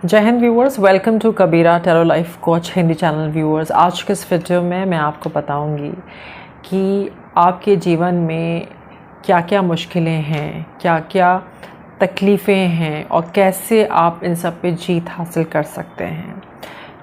जय हिंद viewers, welcome to Kabira tarot life coach Hindi channel viewers. आज के इस वीडियो में मैं आपको बताऊंगी कि आपके जीवन में क्या क्या मुश्किलें हैं, क्या क्या तकलीफ़ें हैं और कैसे आप इन सब पे जीत हासिल कर सकते हैं।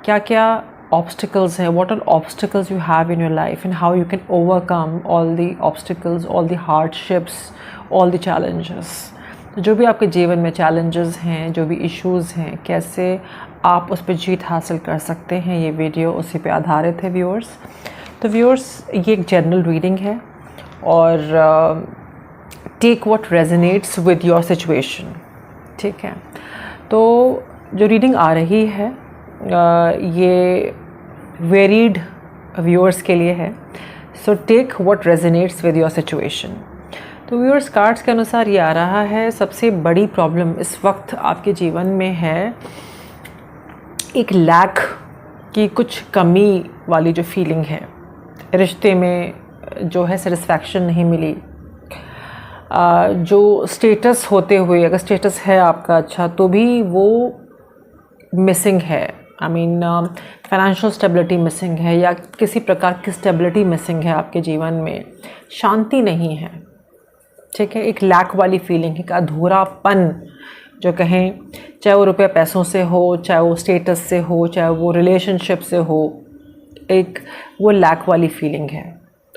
क्या क्या ऑब्स्टिकल्स हैं, what are obstacles you have in your life and how you can overcome all the obstacles, all the hardships, all the challenges. जो भी आपके जीवन में चैलेंजेस हैं, जो भी इश्यूज़ हैं, कैसे आप उस पर जीत हासिल कर सकते हैं, ये वीडियो उसी पे आधारित है व्यूअर्स। तो व्यूअर्स, ये एक जनरल रीडिंग है और take what resonates with your situation. ठीक है, तो जो रीडिंग आ रही है ये वेरीड व्यूअर्स के लिए है। So take what resonates with your situation. तो व्यूअर्स, कार्ड्स के अनुसार ये आ रहा है, सबसे बड़ी प्रॉब्लम इस वक्त आपके जीवन में है एक लैक की, कुछ कमी वाली जो फीलिंग है। रिश्ते में जो है सेटिस्फैक्शन नहीं मिली, जो स्टेटस होते हुए, अगर स्टेटस है आपका अच्छा तो भी वो मिसिंग है। I mean financial stability missing है या किसी प्रकार की स्टेबिलिटी मिसिंग है आपके जीवन में, शांति नहीं है। ठीक है, एक लैक वाली फीलिंग, एक अधूरापन जो कहें, चाहे वो रुपये पैसों से हो, चाहे वो स्टेटस से हो, चाहे वो रिलेशनशिप से हो, एक वो लैक वाली फीलिंग है।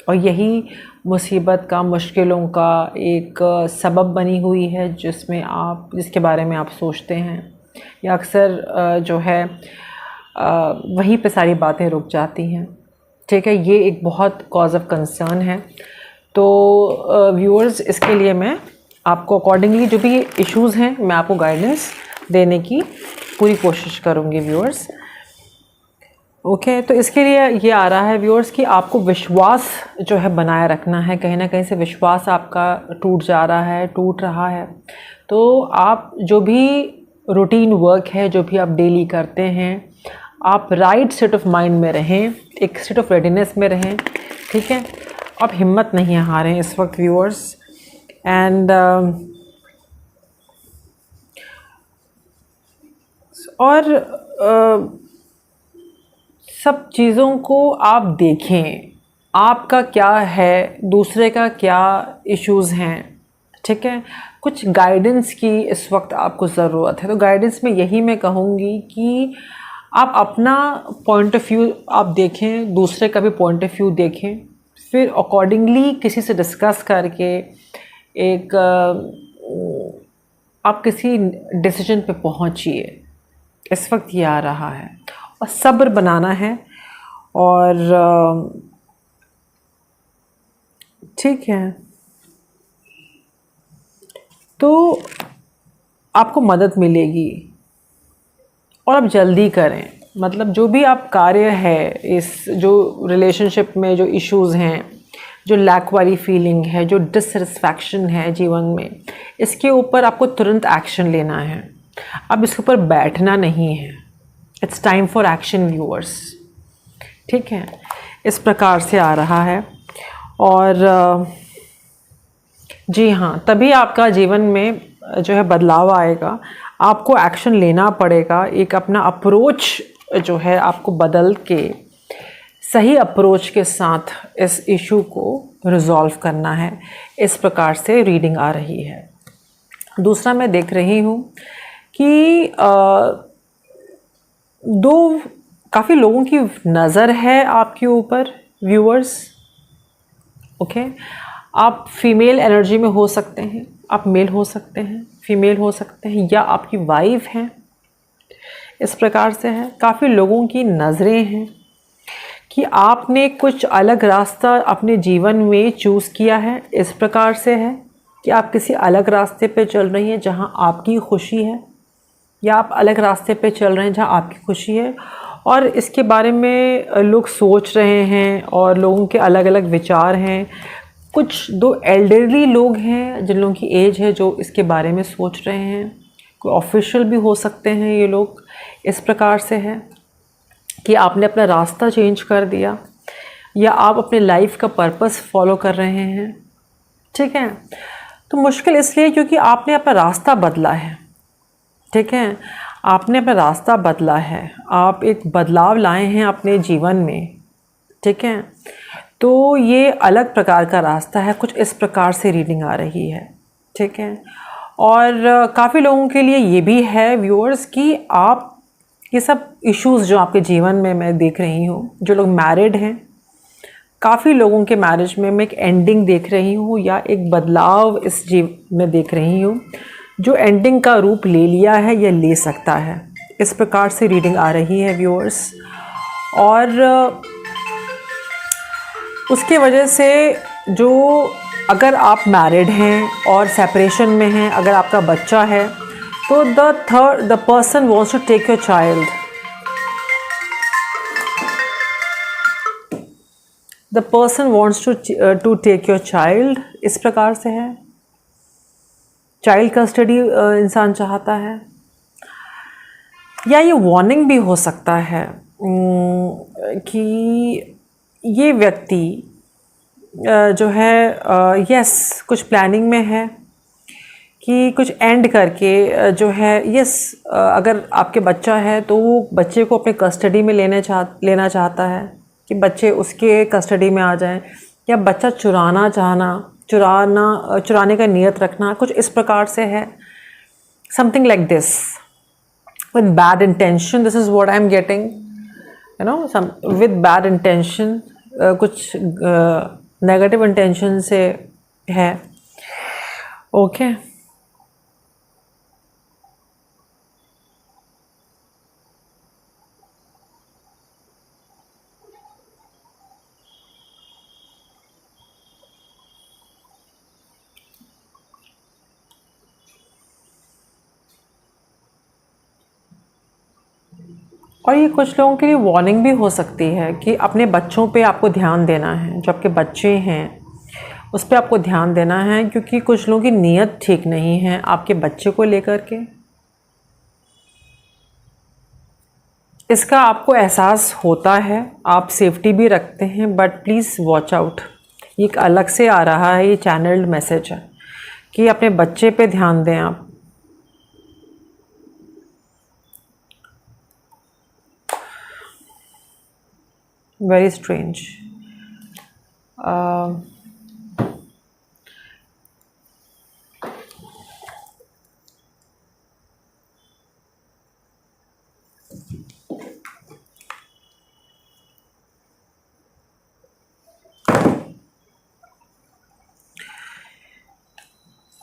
और यही मुसीबत का, मुश्किलों का एक सबब बनी हुई है जिसके बारे में आप सोचते हैं, या अक्सर जो है वहीं पे सारी बातें रुक जाती हैं। ठीक है, ये एक बहुत कॉज ऑफ कंसर्न है। तो व्यूअर्स, इसके लिए मैं आपको अकॉर्डिंगली जो भी इश्यूज़ हैं मैं आपको गाइडेंस देने की पूरी कोशिश करूँगी व्यूअर्स। ओके, तो इसके लिए ये आ रहा है व्यूअर्स कि आपको विश्वास जो है बनाए रखना है। कहीं ना कहीं से विश्वास आपका टूट जा रहा है, टूट रहा है। तो आप जो भी रूटीन वर्क है, जो भी आप डेली करते हैं, आप राइट स्टेट ऑफ माइंड में रहें, एक स्टेट ऑफ रेडीनेस में रहें। ठीक है, आप हिम्मत नहीं हारें इस वक्त व्यूअर्स। एंड सब चीज़ों को आप देखें, आपका क्या है, दूसरे का क्या इश्यूज़ हैं। ठीक है, कुछ गाइडेंस की इस वक्त आपको ज़रूरत है। तो गाइडेंस में यही मैं कहूँगी कि आप अपना पॉइंट ऑफ व्यू आप देखें, दूसरे का भी पॉइंट ऑफ व्यू देखें, फिर अकॉर्डिंगली किसी से डिस्कस करके एक आप किसी डिसीजन पे पहुंचिए। इस वक्त ये आ रहा है, और सब्र बनाना है। और ठीक है, तो आपको मदद मिलेगी और आप जल्दी करें। मतलब जो भी आप कार्य है, इस जो रिलेशनशिप में जो इश्यूज़ हैं, जो लैक वाली फीलिंग है, जो डिससेटिस्फैक्शन है जीवन में, इसके ऊपर आपको तुरंत एक्शन लेना है। अब इसके ऊपर बैठना नहीं है। It's time for action viewers. ठीक है, इस प्रकार से आ रहा है। और जी हाँ, तभी आपका जीवन में जो है बदलाव आएगा। आपको एक्शन लेना पड़ेगा, एक अपना अप्रोच जो है आपको बदल के सही अप्रोच के साथ इस इशू को रिजॉल्व करना है। इस प्रकार से रीडिंग आ रही है। दूसरा, मैं देख रही हूँ कि काफ़ी लोगों की नज़र है आपके ऊपर व्यूअर्स। ओके, आप फीमेल एनर्जी में हो सकते हैं, आप मेल हो सकते हैं, फीमेल हो सकते हैं, या आपकी वाइफ हैं। इस प्रकार से है, काफ़ी लोगों की नज़रें हैं कि आपने कुछ अलग रास्ता अपने जीवन में चूज़ किया है। इस प्रकार से है कि आप किसी अलग रास्ते पे चल रही हैं जहां आपकी खुशी है, या आप अलग रास्ते पे चल रहे हैं जहां आपकी खुशी है। और इसके बारे में लोग सोच रहे हैं और लोगों के अलग अलग विचार हैं। कुछ दो एल्डरली लोग हैं जिन लोगों की एज है जो इसके बारे में सोच रहे हैं। कोई ऑफिशियल भी हो सकते हैं ये लोग। इस प्रकार से है कि आपने अपना रास्ता चेंज कर दिया, या आप अपने लाइफ का पर्पस फॉलो कर रहे हैं। ठीक है, तो मुश्किल इसलिए क्योंकि आपने अपना रास्ता बदला है। ठीक है, आपने अपना रास्ता बदला है, आप एक बदलाव लाए हैं अपने जीवन में, ठीक है। तो ये अलग प्रकार का रास्ता है, कुछ इस प्रकार से रीडिंग आ रही है, ठीक है। और काफ़ी लोगों के लिए ये भी है व्यूअर्स कि आप ये सब इश्यूज़ जो आपके जीवन में मैं देख रही हूँ, जो लोग मैरिड हैं, काफ़ी लोगों के मैरिज में मैं एक एंडिंग देख रही हूँ या एक बदलाव इस जीव में देख रही हूँ जो एंडिंग का रूप ले लिया है या ले सकता है। इस प्रकार से रीडिंग आ रही है व्यूअर्स। और उसके वजह से जो अगर आप मैरिड हैं और सेपरेशन में हैं, अगर आपका बच्चा है, तो the person wants to take your child, the person wants to take your child, इस प्रकार से है। चाइल्ड कस्टडी इंसान चाहता है, या ये वार्निंग भी हो सकता है कि ये व्यक्ति जो है यस कुछ प्लानिंग में है कि कुछ एंड करके जो है यस अगर आपके बच्चा है तो वो बच्चे को अपने कस्टडी में लेना चाहता है कि बच्चे उसके कस्टडी में आ जाएं, या बच्चा चुराने का नियत रखना, कुछ इस प्रकार से है। Something like this with bad intention, this is what I am getting, you know, some with bad intention, कुछ नेगेटिव इंटेंशन से है। ओके और ये कुछ लोगों के लिए वार्निंग भी हो सकती है कि अपने बच्चों पे आपको ध्यान देना है, जो आपके बच्चे हैं उस पर आपको ध्यान देना है, क्योंकि कुछ लोगों की नीयत ठीक नहीं है आपके बच्चे को लेकर के। इसका आपको एहसास होता है, आप सेफ्टी भी रखते हैं, बट प्लीज़ वॉच आउट। ये एक अलग से आ रहा है, ये चैनल्ड मैसेज है कि अपने बच्चे पे ध्यान दें आप। Very strange.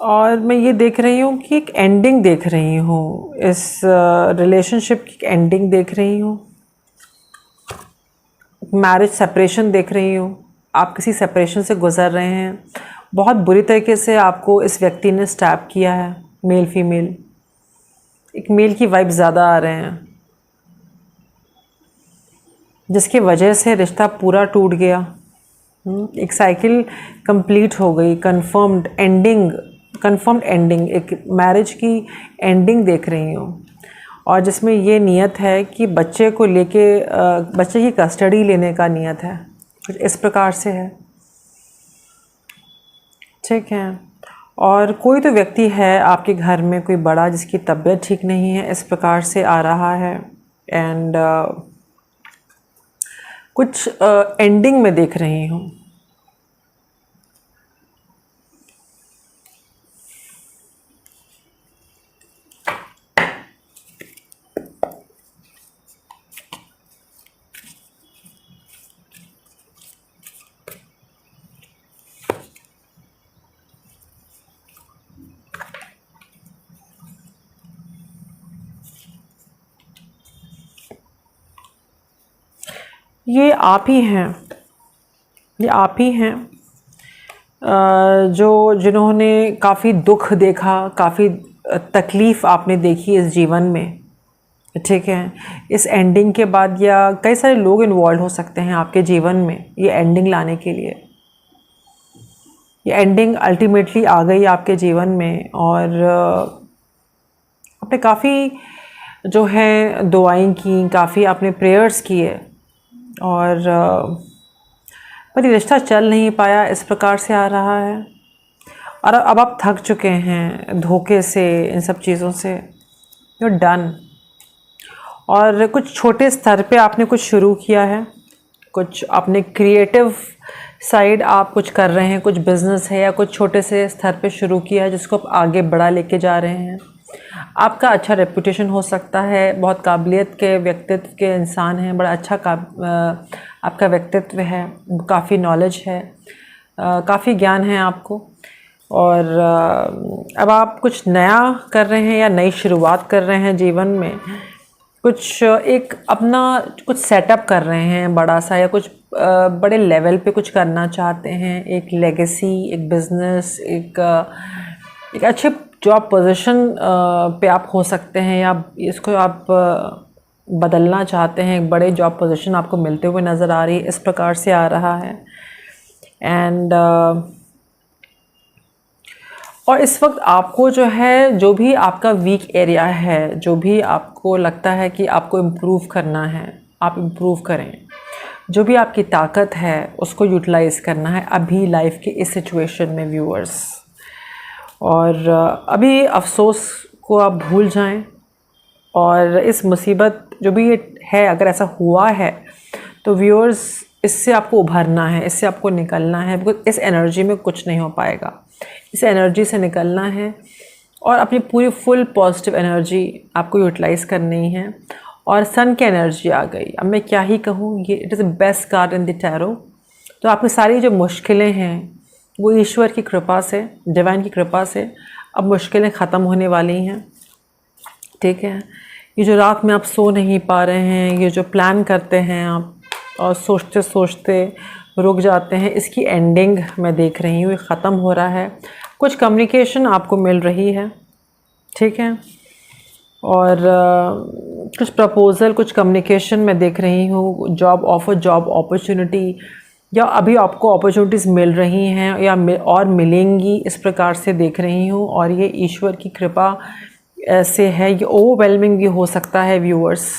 और मैं ये देख रही हूँ कि एक एंडिंग देख रही हूँ, इस रिलेशनशिप की एंडिंग देख रही हूँ, मैरिज सेपरेशन देख रही हूँ। आप किसी सेपरेशन से गुज़र रहे हैं, बहुत बुरी तरीके से आपको इस व्यक्ति ने स्टैप किया है, मेल फीमेल, एक मेल की वाइब ज़्यादा आ रहे हैं, जिसकी वजह से रिश्ता पूरा टूट गया। एक साइकिल कंप्लीट हो गई, कंफर्म्ड एंडिंग, एक मैरिज की एंडिंग देख रही हूँ, और जिसमें ये नियत है कि बच्चे को लेके बच्चे की कस्टडी लेने का नियत है, कुछ इस प्रकार से है, ठीक है। और कोई तो व्यक्ति है आपके घर में, कोई बड़ा, जिसकी तबीयत ठीक नहीं है, इस प्रकार से आ रहा है। एंड कुछ एंडिंग में देख रही हूँ। ये आप ही हैं, ये आप ही हैं जिन्होंने काफ़ी दुख देखा, काफ़ी तकलीफ़ आपने देखी इस जीवन में, ठीक है। इस एंडिंग के बाद या कई सारे लोग इन्वॉल्व हो सकते हैं आपके जीवन में ये एंडिंग लाने के लिए। ये एंडिंग अल्टीमेटली आ गई आपके जीवन में, और आपने काफ़ी जो है दुआएं की, काफ़ी आपने प्रेयर्स किए, और पर ये रिश्ता चल नहीं पाया, इस प्रकार से आ रहा है। और अब आप थक चुके हैं धोखे से, इन सब चीज़ों से, यू आर डन, और कुछ छोटे स्तर पे आपने कुछ शुरू किया है, कुछ अपने क्रिएटिव साइड आप कुछ कर रहे हैं, कुछ बिजनेस है या कुछ छोटे से स्तर पे शुरू किया है जिसको आप आगे बढ़ा लेके जा रहे हैं। आपका अच्छा रेपुटेशन हो सकता है, बहुत काबिलियत के व्यक्तित्व के इंसान हैं, बड़ा अच्छा आपका व्यक्तित्व है, काफ़ी नॉलेज है, काफ़ी ज्ञान है आपको। और अब आप कुछ नया कर रहे हैं या नई शुरुआत कर रहे हैं जीवन में, कुछ एक अपना कुछ सेटअप कर रहे हैं बड़ा सा, या कुछ बड़े लेवल पे कुछ करना चाहते हैं, एक लेगेसी, एक बिज़नेस, एक अच्छे जॉब पोजीशन पे आप हो सकते हैं, या इसको आप बदलना चाहते हैं, एक बड़े जॉब पोजीशन आपको मिलते हुए नज़र आ रही है, इस प्रकार से आ रहा है। एंड और इस वक्त आपको जो है, जो भी आपका वीक एरिया है, जो भी आपको लगता है कि आपको इम्प्रूव करना है, आप इम्प्रूव करें। जो भी आपकी ताकत है उसको यूटिलाइज़ करना है अभी लाइफ के इस सिचुएशन में व्यूअर्स। और अभी अफसोस को आप भूल जाएं, और इस मुसीबत जो भी ये है, अगर ऐसा हुआ है तो व्यूअर्स इससे आपको उभरना है, इससे आपको निकलना है, बिकॉज इस एनर्जी में कुछ नहीं हो पाएगा। इस एनर्जी से निकलना है और अपनी पूरी फुल पॉजिटिव एनर्जी आपको यूटिलाइज़ करनी है। और सन की एनर्जी आ गई, अब मैं क्या ही कहूँ, ये it is the best card in the tarot. तो आपकी सारी जो मुश्किलें हैं वो ईश्वर की कृपा से, डिवाइन की कृपा से अब मुश्किलें ख़त्म होने वाली हैं। ठीक है, ये जो रात में आप सो नहीं पा रहे हैं, ये जो प्लान करते हैं आप और सोचते सोचते रुक जाते हैं, इसकी एंडिंग मैं देख रही हूँ, ये ख़त्म हो रहा है। कुछ कम्युनिकेशन आपको मिल रही है, ठीक है, और कुछ प्रपोज़ल, कुछ कम्युनिकेशन मैं देख रही हूँ, जॉब ऑफ़र, जॉब अपॉर्चुनिटी, या अभी आपको अपॉर्चुनिटीज़ मिल रही हैं या और मिलेंगी, इस प्रकार से देख रही हूँ। और ये ईश्वर की कृपा से है, ये ओवरवेलमिंग भी हो सकता है व्यूअर्स,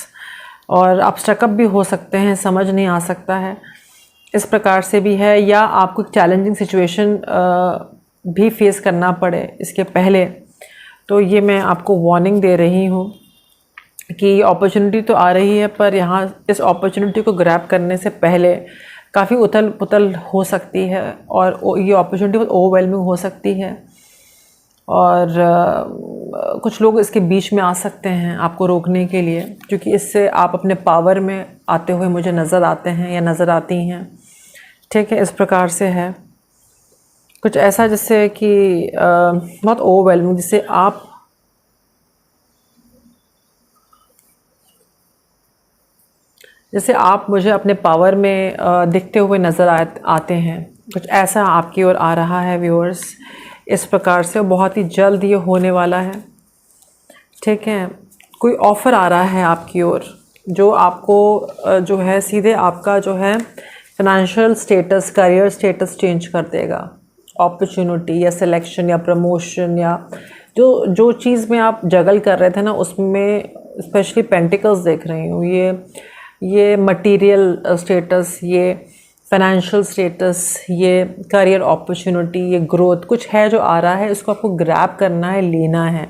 और आप स्टकअप भी हो सकते हैं, समझ नहीं आ सकता है, इस प्रकार से भी है। या आपको चैलेंजिंग सिचुएशन भी फेस करना पड़े इसके पहले, तो ये मैं आपको वार्निंग दे रही हूँ कि अपॉर्चुनिटी तो आ रही है, पर यहाँ इस अपॉर्चुनिटी को ग्रैब करने से पहले काफ़ी उथल पुथल हो सकती है, और ये अपॉर्चुनिटी बहुत ओवरवेलमिंग हो सकती है। और कुछ लोग इसके बीच में आ सकते हैं आपको रोकने के लिए, क्योंकि इससे आप अपने पावर में आते हुए मुझे नज़र आते हैं या नज़र आती हैं। ठीक है, इस प्रकार से है कुछ ऐसा जिससे कि बहुत ओवरवेलमिंग, जिससे आप मुझे अपने पावर में दिखते हुए नज़र आते हैं, कुछ ऐसा आपकी ओर आ रहा है व्यूअर्स, इस प्रकार से बहुत ही जल्द ये होने वाला है। ठीक है, कोई ऑफ़र आ रहा है आपकी ओर, जो आपको जो है सीधे आपका जो है financial status, career status change कर देगा। अपॉर्चुनिटी या सिलेक्शन या प्रमोशन, या जो चीज़ में आप जगल कर रहे थे ना, उसमें स्पेशली पेंटिकल्स देख रही हूँ, ये मटेरियल स्टेटस, ये फाइनेंशियल स्टेटस, ये करियर अपॉर्चुनिटी, ये ग्रोथ कुछ है जो आ रहा है, इसको आपको ग्रैब करना है, लेना है।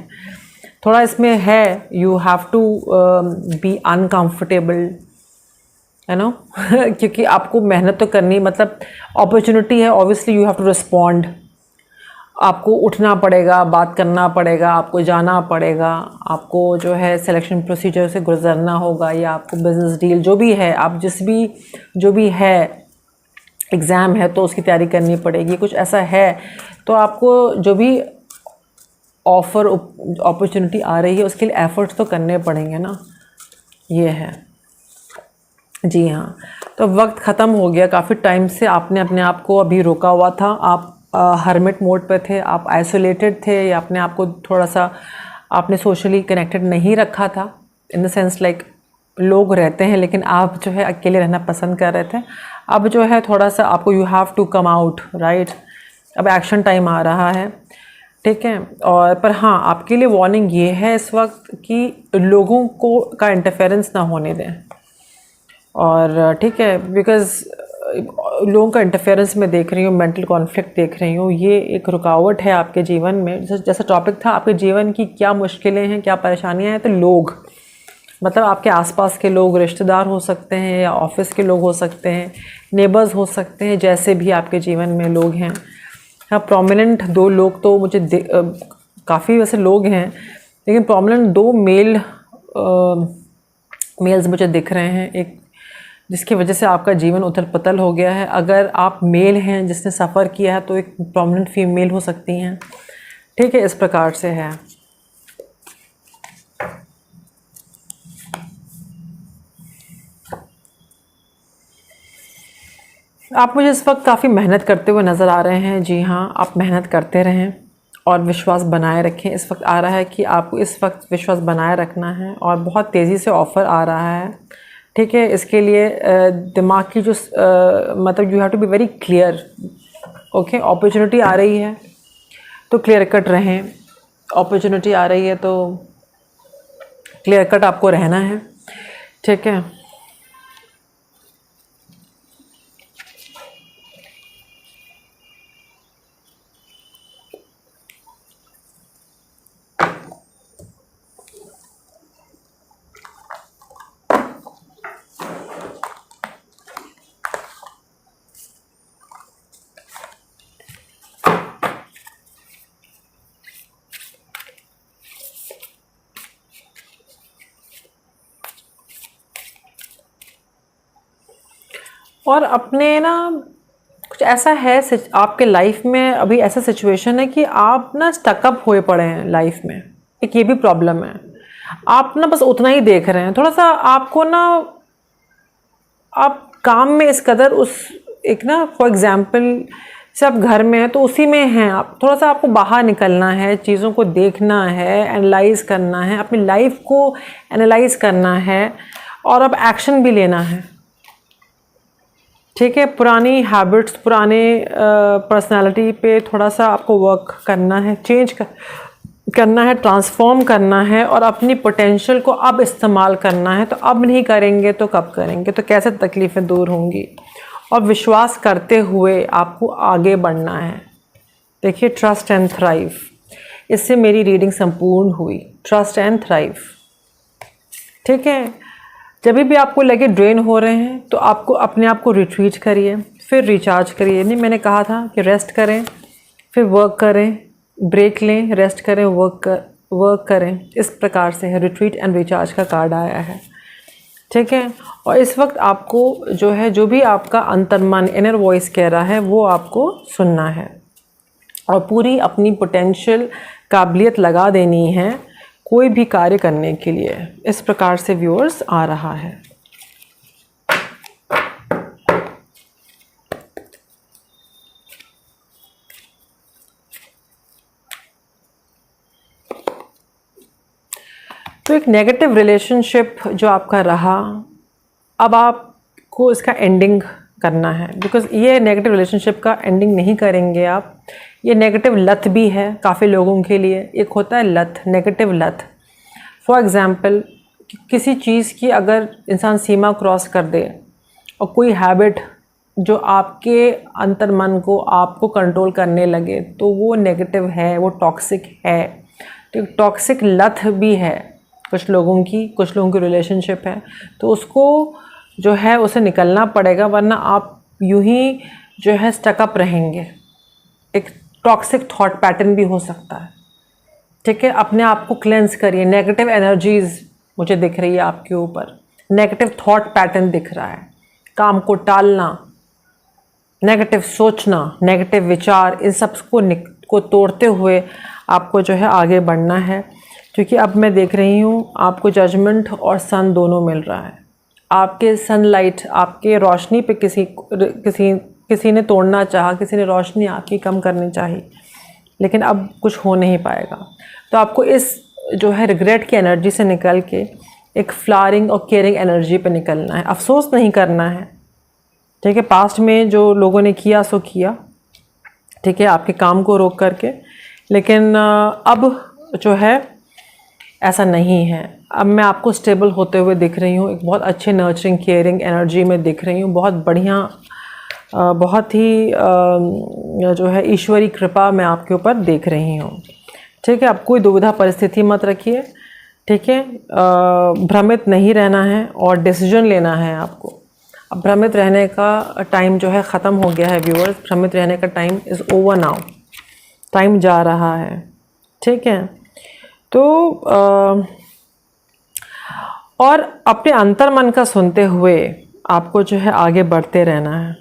थोड़ा इसमें है, you have to be uncomfortable, है ना क्योंकि आपको मेहनत तो करनी, मतलब अपॉर्चुनिटी है, obviously you have to respond, आपको उठना पड़ेगा, बात करना पड़ेगा, आपको जाना पड़ेगा, आपको जो है सिलेक्शन प्रोसीजर से गुजरना होगा, या आपको बिजनेस डील जो भी है, आप जो भी है, एग्ज़ाम है तो उसकी तैयारी करनी पड़ेगी, कुछ ऐसा है। तो आपको जो भी ऑफ़र अपॉर्चुनिटी आ रही है उसके लिए एफ़र्ट्स तो करने पड़ेंगे ना, ये है। जी हाँ, तो वक्त ख़त्म हो गया, काफ़ी टाइम से आपने अपने आप को अभी रोका हुआ था, आप हर्मिट मोड पे थे, आप आइसोलेटेड थे, या अपने आप को थोड़ा सा आपने सोशली कनेक्टेड नहीं रखा था, इन द सेंस लाइक लोग रहते हैं लेकिन आप जो है अकेले रहना पसंद कर रहे थे। अब जो है थोड़ा सा आपको you have to come out, right, अब एक्शन टाइम आ रहा है। ठीक है, और पर हाँ, आपके लिए वार्निंग ये है इस वक्त कि लोगों को का इंटरफेरेंस ना होने दें। और ठीक है, बिकॉज़ लोगों का इंटरफेरेंस में देख रही हूँ, मेंटल कॉन्फ्लिक्ट देख रही हूँ, ये एक रुकावट है आपके जीवन में। जैसा टॉपिक था आपके जीवन की क्या मुश्किलें हैं, क्या परेशानियाँ हैं, तो मतलब आपके आसपास के लोग, रिश्तेदार हो सकते हैं या ऑफिस के लोग हो सकते हैं, नेबर्स हो सकते हैं, जैसे भी आपके जीवन में लोग हैं। हाँ, प्रोमिनेंट 2 लोग तो मुझे काफ़ी वैसे लोग हैं, लेकिन प्रोमिनेंट 2 मेल्स मुझे दिख रहे हैं, एक जिसकी वजह से आपका जीवन उथल पुथल हो गया है। अगर आप मेल हैं जिसने सफ़र किया है, तो एक प्रोमिनेंट फीमेल हो सकती हैं। ठीक है, इस प्रकार से है। आप मुझे इस वक्त काफ़ी मेहनत करते हुए नज़र आ रहे हैं। जी हाँ, आप मेहनत करते रहें और विश्वास बनाए रखें। इस वक्त आ रहा है कि आपको इस वक्त विश्वास बनाए रखना है और बहुत तेज़ी से ऑफ़र आ रहा है। ठीक है, इसके लिए दिमाग की जो मतलब you have to be very clear. Okay, opportunity आ रही है तो क्लियर कट रहें। अपॉर्चुनिटी आ रही है तो क्लियर कट आपको रहना है। ठीक है, और अपने ना कुछ ऐसा है आपके लाइफ में अभी ऐसा सिचुएशन है कि आप ना स्टकअप हुए पड़े हैं लाइफ में। एक ये भी प्रॉब्लम है, आप ना बस उतना ही देख रहे हैं। थोड़ा सा आपको ना, आप काम में इस कदर उस एक ना फॉर एग्जांपल से आप घर में हैं तो उसी में हैं आप। थोड़ा सा आपको बाहर निकलना है, चीज़ों को देखना है, एनालाइज करना है, अपनी लाइफ को एनालाइज करना है और अब एक्शन भी लेना है। ठीक है, पुरानी हैबिट्स, पुराने पर्सनालिटी पे थोड़ा सा आपको वर्क करना है, चेंज करना है, ट्रांसफॉर्म करना है और अपनी पोटेंशियल को अब इस्तेमाल करना है। तो अब नहीं करेंगे तो कब करेंगे? तो कैसे तकलीफ़ें दूर होंगी? और विश्वास करते हुए आपको आगे बढ़ना है। देखिए, ट्रस्ट एंड थ्राइव, इससे मेरी रीडिंग संपूर्ण हुई। Trust and thrive. ठीक है, जब भी आपको लगे ड्रेन हो रहे हैं तो आपको अपने आप को रिट्रीट करिए, फिर रिचार्ज करिए। नहीं, मैंने कहा था कि रेस्ट करें, फिर वर्क करें, ब्रेक लें, रेस्ट करें, वर्क करें। इस प्रकार से है, रिट्रीट एंड रिचार्ज का कार्ड आया है। ठीक है, और इस वक्त आपको जो है, जो भी आपका अंतर्मन, इनर वॉइस कह रहा है, वो आपको सुनना है और पूरी अपनी पोटेंशियल काबिलियत लगा देनी है कोई भी कार्य करने के लिए। इस प्रकार से व्यूअर्स आ रहा है। तो एक नेगेटिव रिलेशनशिप जो आपका रहा, अब आपको इसका एंडिंग करना है, बिकॉज़ ये नेगेटिव रिलेशनशिप का एंडिंग नहीं करेंगे आप। ये नेगेटिव लत भी है काफ़ी लोगों के लिए। एक होता है लत, नेगेटिव लत। फॉर एग्ज़ाम्पल, किसी चीज़ की अगर इंसान सीमा क्रॉस कर दे और कोई हैबिट जो आपके अंतर्मन को, आपको कंट्रोल करने लगे, तो वो नेगेटिव है, वो टॉक्सिक है। तो टॉक्सिक लत भी है कुछ लोगों की रिलेशनशिप है, तो उसको जो है उसे निकलना पड़ेगा, वरना आप यूं ही जो है स्टकअप रहेंगे। एक टॉक्सिक थॉट पैटर्न भी हो सकता है। ठीक है, अपने आप को क्लेंस करिए। नेगेटिव एनर्जीज मुझे दिख रही है आपके ऊपर, नेगेटिव थॉट पैटर्न दिख रहा है, काम को टालना, नेगेटिव सोचना, नेगेटिव विचार, इन सब को तोड़ते हुए आपको जो है आगे बढ़ना है। क्योंकि अब मैं देख रही हूँ आपको जजमेंट और सन दोनों मिल रहा है। आपके सनलाइट, आपके रोशनी पे किसी ने तोड़ना चाहा, किसी ने रोशनी आपकी कम करनी चाहिए, लेकिन अब कुछ हो नहीं पाएगा। तो आपको इस जो है रिग्रेट की एनर्जी से निकल के एक फ्लावरिंग और केयरिंग एनर्जी पे निकलना है। अफसोस नहीं करना है। ठीक है, पास्ट में जो लोगों ने किया सो किया, ठीक है, आपके काम को रोक करके, लेकिन अब जो है ऐसा नहीं है। अब मैं आपको स्टेबल होते हुए दिख रही हूँ, एक बहुत अच्छे नर्चरिंग केयरिंग एनर्जी में दिख रही हूँ। बहुत बढ़िया, बहुत ही जो है ईश्वरी कृपा मैं आपके ऊपर देख रही हूँ। ठीक है, अब कोई दुविधा परिस्थिति मत रखिए। ठीक है, भ्रमित नहीं रहना है और डिसीजन लेना है आपको। अब भ्रमित रहने का टाइम जो है ख़त्म हो गया है व्यूअर्स, भ्रमित रहने का time is over now, time जा रहा है। ठीक है, तो और अपने अंतर मन का सुनते हुए आपको जो है आगे बढ़ते रहना है।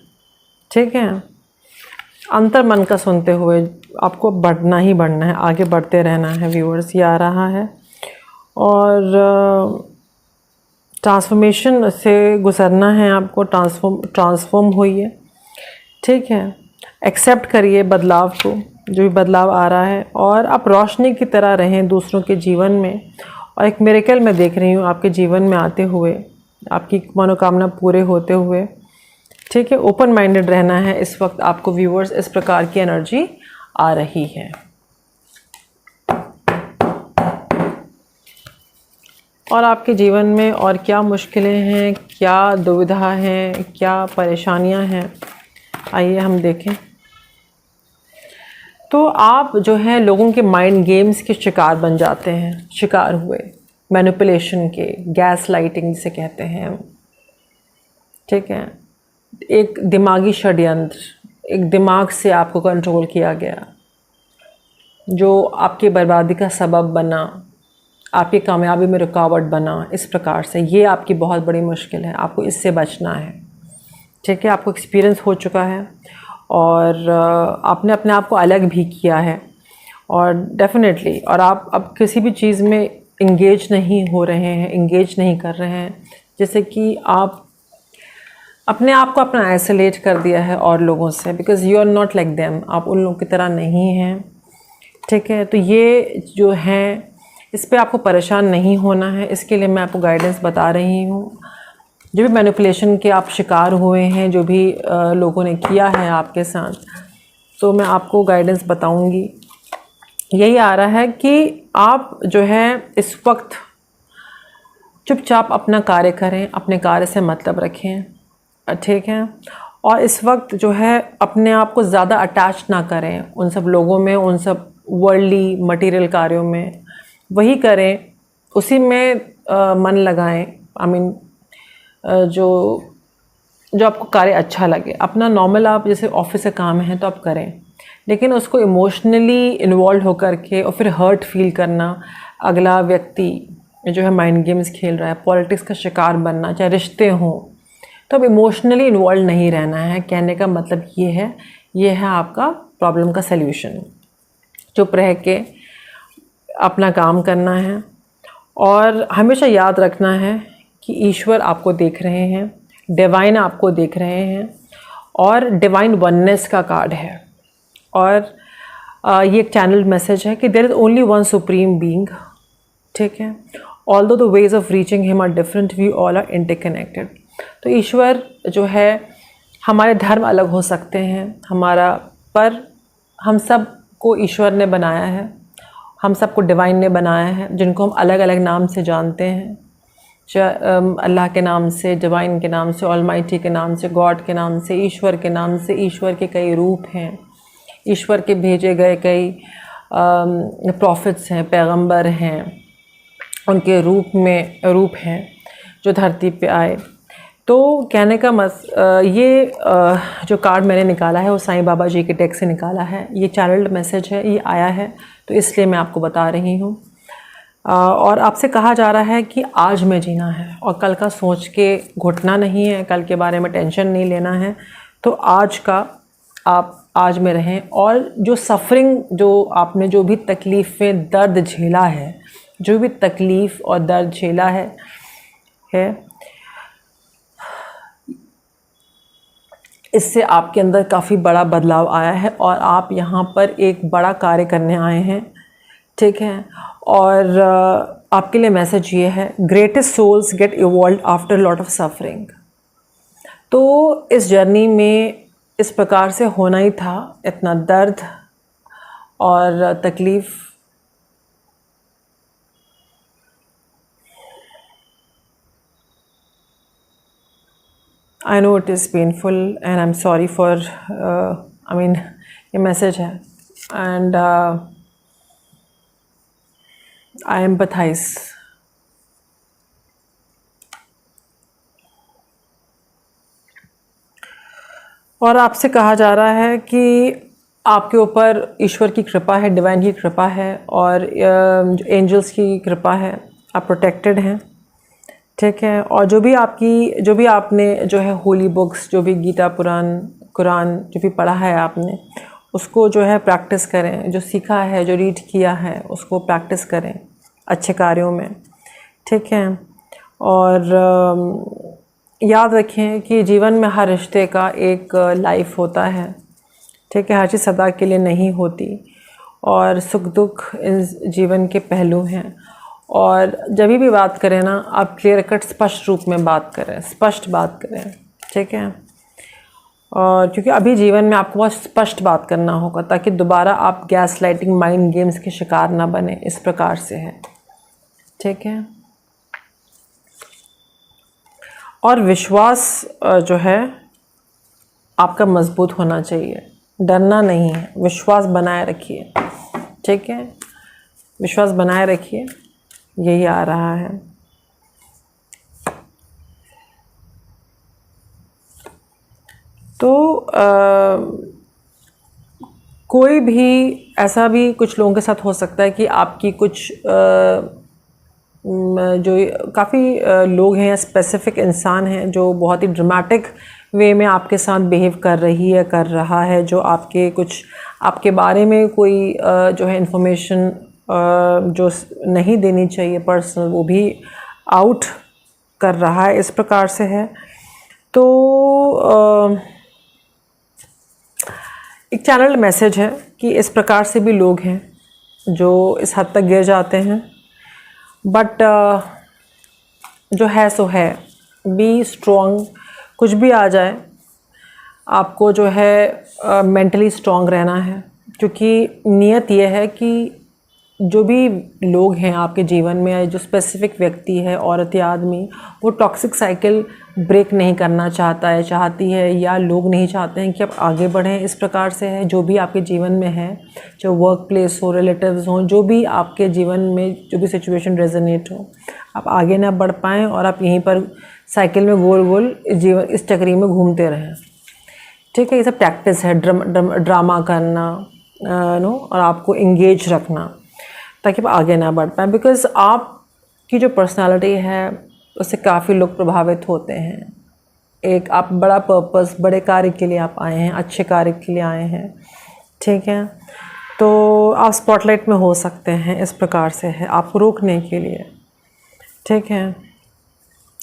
ठीक है, अंतर मन का सुनते हुए आपको बढ़ना ही बढ़ना है, आगे बढ़ते रहना है व्यूअर्स, ये आ रहा है। और ट्रांसफॉर्मेशन से गुजरना है आपको, ट्रांसफॉर्म होइए। ठीक है, एक्सेप्ट करिए बदलाव को, जो भी बदलाव आ रहा है, और आप रोशनी की तरह रहें दूसरों के जीवन में। और एक मिरेकल मैं देख रही हूँ आपके जीवन में आते हुए, आपकी मनोकामना पूरे होते हुए। ठीक है, ओपन माइंडेड रहना है इस वक्त आपको व्यूअर्स, इस प्रकार की एनर्जी आ रही है। और आपके जीवन में और क्या मुश्किलें हैं, क्या दुविधा हैं, क्या परेशानियां हैं, आइए हम देखें। तो आप जो है लोगों के माइंड गेम्स के शिकार बन जाते हैं, शिकार हुए मैनिपुलेशन के, गैस लाइटिंग जिसे कहते हैं। ठीक है, एक दिमागी षड्यंत्र, एक दिमाग से आपको कंट्रोल किया गया, जो आपकी बर्बादी का सबब बना, आपकी कामयाबी में रुकावट बना। इस प्रकार से ये आपकी बहुत बड़ी मुश्किल है, आपको इससे बचना है। ठीक है, आपको एक्सपीरियंस हो चुका है और आपने अपने आप को अलग भी किया है, और डेफिनेटली, और आप अब किसी भी चीज़ में इंगेज नहीं हो रहे हैं, इंगेज नहीं कर रहे हैं। जैसे कि आप अपने आप को अपना आइसोलेट कर दिया है और लोगों से, because you are not like them, आप उन लोगों की तरह नहीं हैं। ठीक है, तो ये जो हैं, इस पे आपको परेशान नहीं होना है। इसके लिए मैं आपको गाइडेंस बता रही हूँ। जो भी मैनिपुलेशन के आप शिकार हुए हैं, जो भी लोगों ने किया है आपके साथ, तो मैं आपको गाइडेंस बताऊँगी। यही आ रहा है कि आप जो है इस वक्त चुपचाप अपना कार्य करें, अपने कार्य से मतलब रखें। ठीक है, और इस वक्त जो है अपने आप को ज़्यादा अटैच ना करें उन सब लोगों में, उन सब वर्ल्डली मटेरियल कार्यों में। वही करें, उसी में मन लगाएं। आई मीन जो आपको कार्य अच्छा लगे, अपना नॉर्मल, आप जैसे ऑफिस से काम है तो आप करें, लेकिन उसको इमोशनली इन्वॉल्व होकर के और फिर हर्ट फील करना, अगला व्यक्ति जो है माइंड गेम्स खेल रहा है, पॉलिटिक्स का शिकार बनना, चाहे रिश्ते हों, तो अब इमोशनली इन्वॉल्व नहीं रहना है। कहने का मतलब ये है आपका प्रॉब्लम का सल्यूशन। चुप रह के अपना काम करना है, और हमेशा याद रखना है कि ईश्वर आपको देख रहे हैं, डिवाइन आपको देख रहे हैं, और डिवाइन वननेस का कार्ड है। और ये एक चैनल मैसेज है कि there is only one supreme being. ठीक है, although the ways of reaching him are different, we all are interconnected. तो ईश्वर जो है, हमारे धर्म अलग हो सकते हैं हमारा, पर हम सब को ईश्वर ने बनाया है, हम सबको डिवाइन ने बनाया है, जिनको हम अलग अलग नाम से जानते हैं। अल्लाह के नाम से, डिवाइन के नाम से, ऑलमाइटी के नाम से, गॉड के नाम से, ईश्वर के नाम से। ईश्वर के कई रूप हैं, ईश्वर के भेजे गए कई प्रॉफिट्स हैं, पैगंबर हैं, उनके रूप हैं जो धरती पे आए। तो कहने का ये जो कार्ड मैंने निकाला है वो साईं बाबा जी के डेक से निकाला है। ये चैनल्ड मैसेज है, ये आया है, तो इसलिए मैं आपको बता रही हूँ। और आपसे कहा जा रहा है कि आज में जीना है, और कल का सोच के घुटना नहीं है, कल के बारे में टेंशन नहीं लेना है। तो आज का आप आज में रहें, और जो सफ़रिंग, जो आपने जो भी तकलीफ़ें, दर्द झेला है, जो भी तकलीफ़ और दर्द झेला है इससे आपके अंदर काफ़ी बड़ा बदलाव आया है, और आप यहाँ पर एक बड़ा कार्य करने आए हैं। ठीक है, और आपके लिए मैसेज ये है, greatest souls get evolve after lot of suffering. तो इस जर्नी में इस प्रकार से होना ही था, इतना दर्द और तकलीफ़। I know it is painful and I'm sorry for ये मैसेज है, and I empathize और आपसे कहा जा रहा है कि आपके ऊपर ईश्वर की कृपा है, डिवाइन की कृपा है और एंजल्स की कृपा है, आप प्रोटेक्टेड हैं, ठीक है। और जो भी आपने जो है होली बुक्स, जो भी गीता पुराण कुरान जो भी पढ़ा है आपने, उसको जो है प्रैक्टिस करें, जो सीखा है, जो रीड किया है उसको प्रैक्टिस करें अच्छे कार्यों में, ठीक है। और याद रखें कि जीवन में हर रिश्ते का एक लाइफ होता है, ठीक है। हर चीज़ सदा के लिए नहीं होती और सुख दुख इन जीवन के पहलू हैं। और जब भी बात करें ना, आप क्लियर कट स्पष्ट रूप में बात करें, स्पष्ट बात करें, ठीक है। और क्योंकि अभी जीवन में आपको बहुत स्पष्ट बात करना होगा ताकि दोबारा आप गैस लाइटिंग माइंड गेम्स के शिकार ना बने, इस प्रकार से है, ठीक है। और विश्वास जो है आपका मजबूत होना चाहिए, डरना नहीं है, विश्वास बनाए रखिए, ठीक है। विश्वास बनाए रखिए, यही आ रहा है। तो कोई भी ऐसा भी कुछ लोगों के साथ हो सकता है कि आपकी कुछ जो काफ़ी लोग हैं या स्पेसिफिक इंसान हैं जो बहुत ही ड्रामेटिक वे में आपके साथ बिहेव कर रही है, कर रहा है, जो आपके बारे में कोई जो है इंफॉर्मेशन जो नहीं देनी चाहिए पर्सनल, वो भी आउट कर रहा है, इस प्रकार से है। तो एक चैनल मैसेज है कि इस प्रकार से भी लोग हैं जो इस हद तक गिर जाते हैं, बट जो है सो है, बी स्ट्रॉन्ग, कुछ भी आ जाए आपको जो है मेंटली स्ट्रॉन्ग रहना है, क्योंकि नियत यह है कि जो भी लोग हैं आपके जीवन में, जो स्पेसिफिक व्यक्ति है, औरत या आदमी, वो टॉक्सिक साइकिल ब्रेक नहीं करना चाहता है, चाहती है, या लोग नहीं चाहते हैं कि आप आगे बढ़ें, इस प्रकार से है। जो भी आपके जीवन में है, जो वर्क प्लेस हो, रिलेटिव्स हों, जो भी आपके जीवन में जो भी सिचुएशन रेजोनेट हो, आप आगे ना बढ़ पाएँ और आप यहीं पर साइकिल में गोल गोल इस चक्री में घूमते रहें, ठीक है। ये सब प्रैक्टिस है, ड्रामा करना नो, और आपको इंगेज रखना ताकि आप आगे ना बढ़ पाएँ, बिकॉज़ आपकी जो पर्सनालिटी है उससे काफ़ी लोग प्रभावित होते हैं। एक आप बड़ा पर्पस, बड़े कार्य के लिए आप आए हैं, अच्छे कार्य के लिए आए हैं, ठीक है। तो आप स्पॉटलाइट में हो सकते हैं, इस प्रकार से है, आपको रोकने के लिए, ठीक है।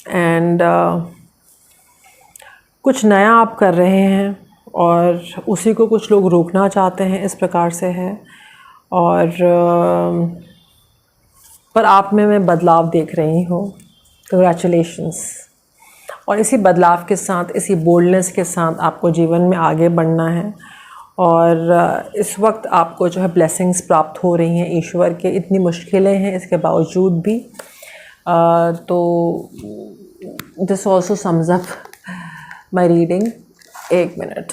एंड कुछ नया आप कर रहे हैं और उसी को कुछ लोग रोकना चाहते हैं, इस प्रकार से है। और पर आप में मैं बदलाव देख रही हूँ, कंग्रेचुलेशंस। और इसी बदलाव के साथ, इसी बोल्डनेस के साथ आपको जीवन में आगे बढ़ना है। और इस वक्त आपको जो है ब्लेसिंग्स प्राप्त हो रही हैं ईश्वर के, इतनी मुश्किलें हैं इसके बावजूद भी। तो this also sums up my reading. एक मिनट,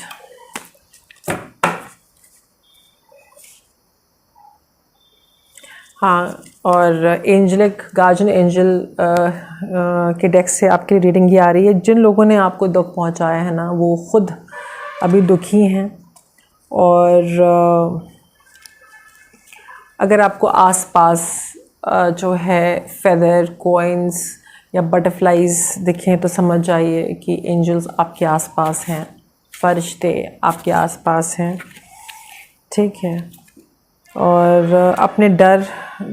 हाँ। और एंजलिक गार्जियन एंजल के डेक से आपकी रीडिंग ये आ रही है, जिन लोगों ने आपको दुख पहुंचाया है ना, वो खुद अभी दुखी हैं। और अगर आपको आसपास जो है फेदर, कॉइन्स या बटरफ्लाइज दिखें तो समझ जाइए कि एंजल्स आपके आसपास हैं, फरिश्ते आपके आसपास हैं, ठीक है। और अपने डर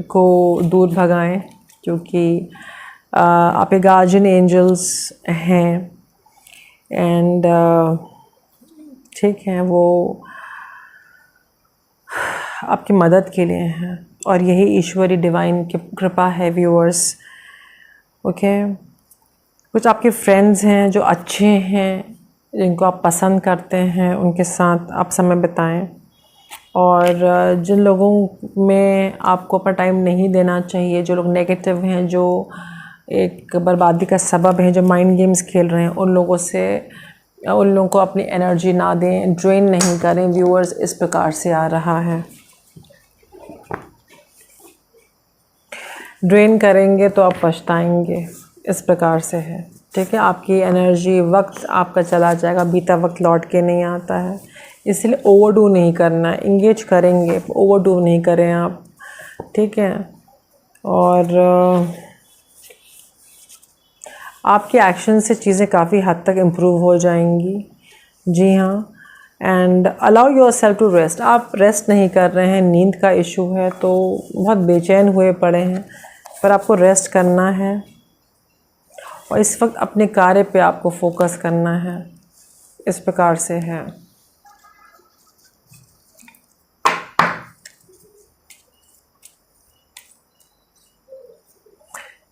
को दूर भगाएं, क्योंकि आपके गार्जियन एंजल्स हैं एंड ठीक है, वो आपकी मदद के लिए हैं। और यही ईश्वरी डिवाइन की कृपा है व्यूअर्स, ओके। कुछ आपके फ्रेंड्स हैं जो अच्छे हैं, जिनको आप पसंद करते हैं, उनके साथ आप समय बिताएं। और जिन लोगों में आपको अपना टाइम नहीं देना चाहिए, जो लोग नेगेटिव हैं, जो एक बर्बादी का सबब है, जो माइंड गेम्स खेल रहे हैं, उन लोगों को अपनी एनर्जी ना दें, ड्रेन नहीं करें व्यूअर्स, इस प्रकार से आ रहा है। ड्रेन करेंगे तो आप पछताएंगे, इस प्रकार से है, ठीक है। आपकी एनर्जी, वक्त आपका चला जाएगा, बीता वक्त लौट के नहीं आता है, इसलिए ओवरडू नहीं करना। इंगेज करेंगे, ओवरडू नहीं करें आप, ठीक है। और आपके एक्शन से चीज़ें काफ़ी हद तक इम्प्रूव हो जाएंगी। जी हाँ। And allow yourself to rest. आप रेस्ट नहीं कर रहे हैं, नींद का इशू है तो बहुत बेचैन हुए पड़े हैं, पर आपको रेस्ट करना है और इस वक्त अपने कार्य पे आपको फोकस करना है। इस प्रकार से है।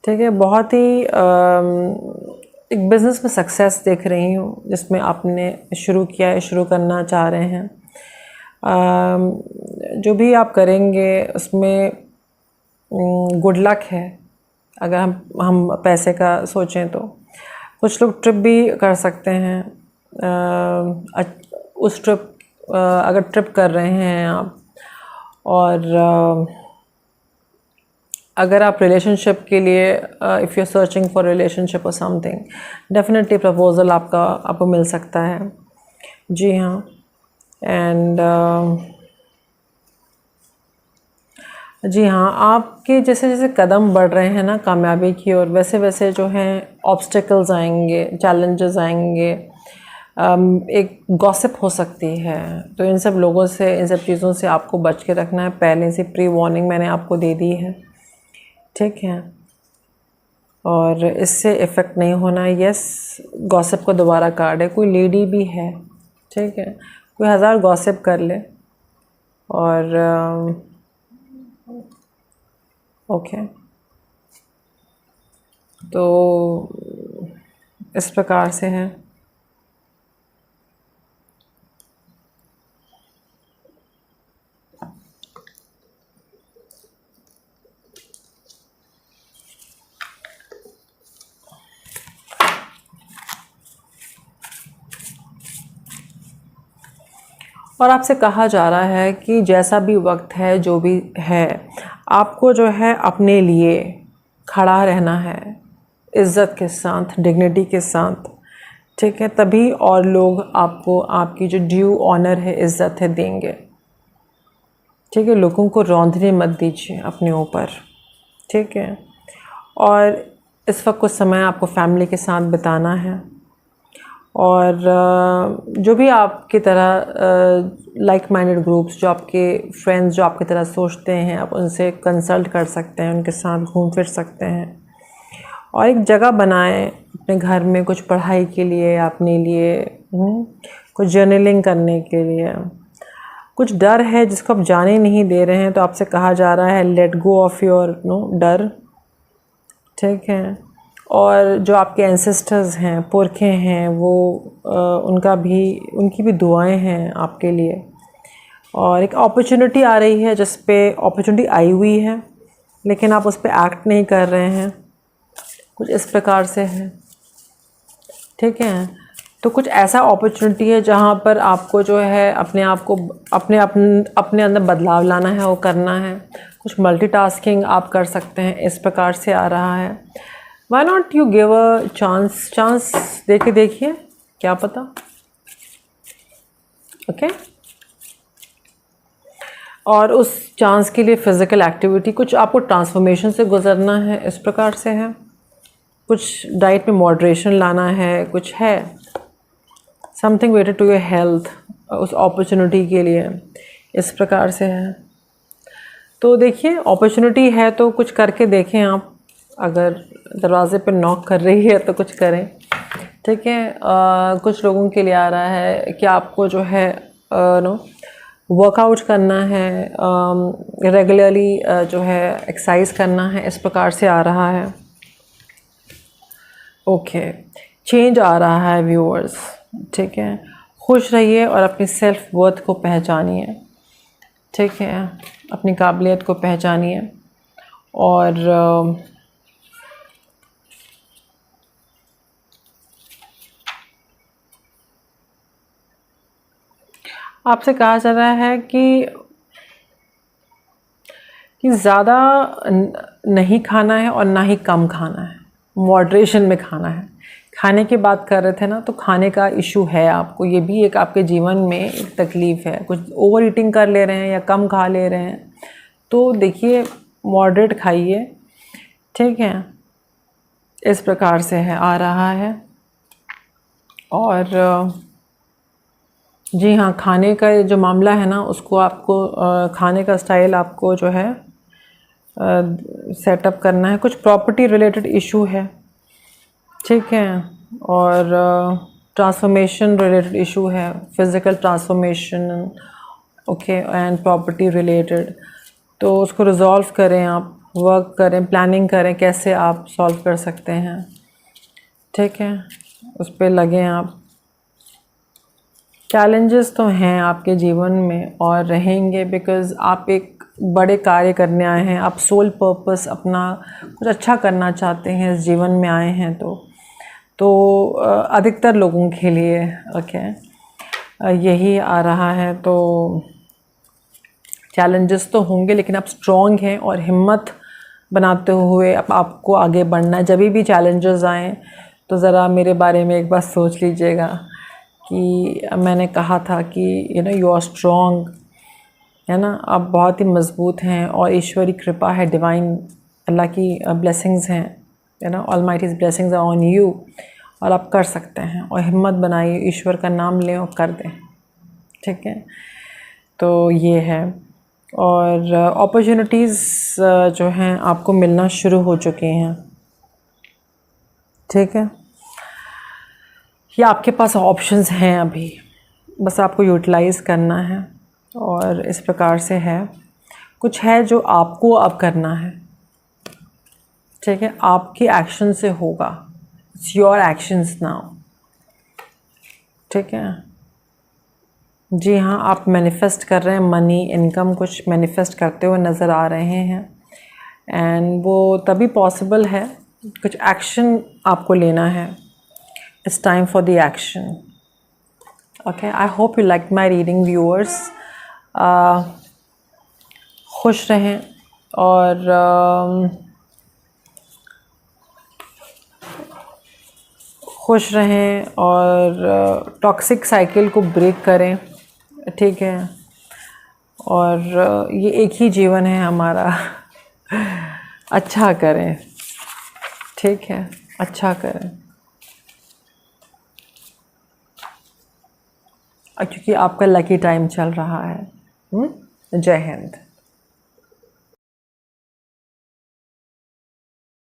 ठीक है। बहुत ही एक बिज़नेस में सक्सेस देख रही हूँ जिसमें आपने शुरू किया है, शुरू करना चाह रहे हैं। जो भी आप करेंगे उसमें गुड लक है। अगर हम पैसे का सोचें तो कुछ लोग ट्रिप भी कर सकते हैं। उस ट्रिप, अगर ट्रिप कर रहे हैं आप, और अगर आप रिलेशनशिप के लिए, if you are searching for relationship और समथिंग, डेफिनेटली प्रपोज़ल आपको मिल सकता है। जी हाँ। एंड जी हाँ, आपके जैसे जैसे कदम बढ़ रहे हैं ना कामयाबी की ओर, वैसे वैसे जो हैं ऑब्स्टिकल्स आएंगे, चैलेंजेस आएंगे। एक गॉसिप हो सकती है, तो इन सब लोगों से, इन सब चीज़ों से आपको बच के रखना है। पहले से प्री वार्निंग मैंने आपको दे दी है, ठीक है। और इससे इफ़ेक्ट नहीं होना। यस, गॉसिप को दोबारा काट है, कोई लेडी भी है, ठीक है, कोई हज़ार गॉसिप कर ले, और ओके, तो इस प्रकार से है। और आपसे कहा जा रहा है कि जैसा भी वक्त है, जो भी है, आपको जो है अपने लिए खड़ा रहना है, इज़्ज़त के साथ, डिग्निटी के साथ, ठीक है। तभी और लोग आपको आपकी जो ड्यू ऑनर है, इज़्ज़त है, देंगे, ठीक है। लोगों को रौंदने मत दीजिए अपने ऊपर, ठीक है। और इस वक्त कुछ समय आपको फैमिली के साथ बिताना है, और जो भी आपकी तरह लाइक माइंडेड ग्रुप्स, जो आपके फ्रेंड्स जो आपकी तरह सोचते हैं, आप उनसे कंसल्ट कर सकते हैं, उनके साथ घूम फिर सकते हैं। और एक जगह बनाएं अपने घर में कुछ पढ़ाई के लिए, अपने लिए, कुछ जर्नलिंग करने के लिए। कुछ डर है जिसको आप जाने नहीं दे रहे हैं, तो आपसे कहा जा रहा है लेट गो ऑफ योर डर, ठीक है। और जो आपके एंसेस्टर्स हैं, पुरखे हैं, वो उनकी भी दुआएं हैं आपके लिए। और एक अपॉर्चुनिटी आ रही है जिस पे अपॉर्चुनिटी आई हुई है, लेकिन आप उस पर एक्ट नहीं कर रहे हैं, कुछ इस प्रकार से है, ठीक है। तो कुछ ऐसा अपॉर्चुनिटी है जहाँ पर आपको जो है अपने आप को अपने अंदर बदलाव लाना है, वो करना है। कुछ मल्टीटास्किंग आप कर सकते हैं, इस प्रकार से आ रहा है। Why not you give a chance देके देखिए, क्या पता, ओके। और उस चांस के लिए फ़िज़िकल एक्टिविटी, कुछ आपको ट्रांसफॉर्मेशन से गुजरना है, इस प्रकार से है। कुछ डाइट में मॉडरेशन लाना है, कुछ है something related to your health, उस अपॉर्चुनिटी के लिए, इस प्रकार से है। तो देखिए, अपॉर्चुनिटी है तो कुछ करके देखें आप। अगर दरवाज़े पे नॉक कर रही है तो कुछ करें, ठीक है। कुछ लोगों के लिए आ रहा है कि आपको जो है वर्कआउट करना है, रेगुलरली जो है एक्सरसाइज करना है, इस प्रकार से आ रहा है, ओके। चेंज आ रहा है व्यूअर्स, ठीक है। खुश रहिए और अपनी सेल्फ वर्थ को पहचानिए, ठीक है, अपनी काबिलियत को पहचानिए। और आपसे कहा जा रहा है कि ज़्यादा नहीं खाना है और ना ही कम खाना है, मॉडरेशन में खाना है। खाने की बात कर रहे थे ना, तो खाने का इशू है आपको, ये भी एक आपके जीवन में एक तकलीफ़ है। कुछ ओवर ईटिंग कर ले रहे हैं या कम खा ले रहे हैं, तो देखिए मॉडरेट खाइए, ठीक है। इस प्रकार से है आ रहा है। और जी हाँ, खाने का जो मामला है ना, उसको आपको खाने का स्टाइल आपको जो है सेटअप करना है। कुछ प्रॉपर्टी रिलेटेड इशू है, ठीक है। और ट्रांसफॉर्मेशन रिलेटेड इशू है, physical transformation, okay, and property related. तो उसको रिजॉल्व करें, आप वर्क करें, प्लानिंग करें कैसे आप सॉल्व कर सकते हैं, ठीक है। उस पर लगें आप। चैलेंजेस तो हैं आपके जीवन में और रहेंगे, बिकॉज़ आप एक बड़े कार्य करने आए हैं, आप सोल पर्पस अपना कुछ अच्छा करना चाहते हैं इस जीवन में आए हैं। तो अधिकतर लोगों के लिए ओके यही आ रहा है। तो चैलेंजेस तो होंगे, लेकिन आप स्ट्रॉन्ग हैं और हिम्मत बनाते हुए अब आपको आगे बढ़ना है। जब भी चैलेंजेस आएँ तो ज़रा मेरे बारे में एक बार सोच लीजिएगा कि मैंने कहा था कि यू आर स्ट्रॉन्ग, है ना, आप बहुत ही मज़बूत हैं और ईश्वरी कृपा है, डिवाइन अल्लाह की ब्लेसिंग्स हैं, ऑलमाइटीज़ ब्लेसिंग्स आर ऑन यू, और आप कर सकते हैं। और हिम्मत बनाइए, ईश्वर का नाम लें और कर दें, ठीक है। तो ये है। और अपॉर्चुनिटीज़ जो हैं आपको मिलना शुरू हो चुकी हैं, ठीक है। ये आपके पास ऑप्शंस हैं अभी, बस आपको यूटिलाइज़ करना है। और इस प्रकार से है, कुछ है जो आपको अब करना है, ठीक है। आपके एक्शन से होगा, इट्स योर एक्शंस नाउ, ठीक है। जी हाँ, आप मैनिफेस्ट कर रहे हैं, मनी, इनकम कुछ मैनिफेस्ट करते हुए नज़र आ रहे हैं, एंड वो तभी पॉसिबल है, कुछ एक्शन आपको लेना है। It's time for the action, okay. I hope you like my reading viewers. खुश रहें और खुश रहें और टॉक्सिक साइकिल को ब्रेक करें, ठीक है। और ये एक ही जीवन है हमारा, अच्छा करें, ठीक है, अच्छा करें, क्योंकि आपका लकी टाइम चल रहा है। जय हिंद।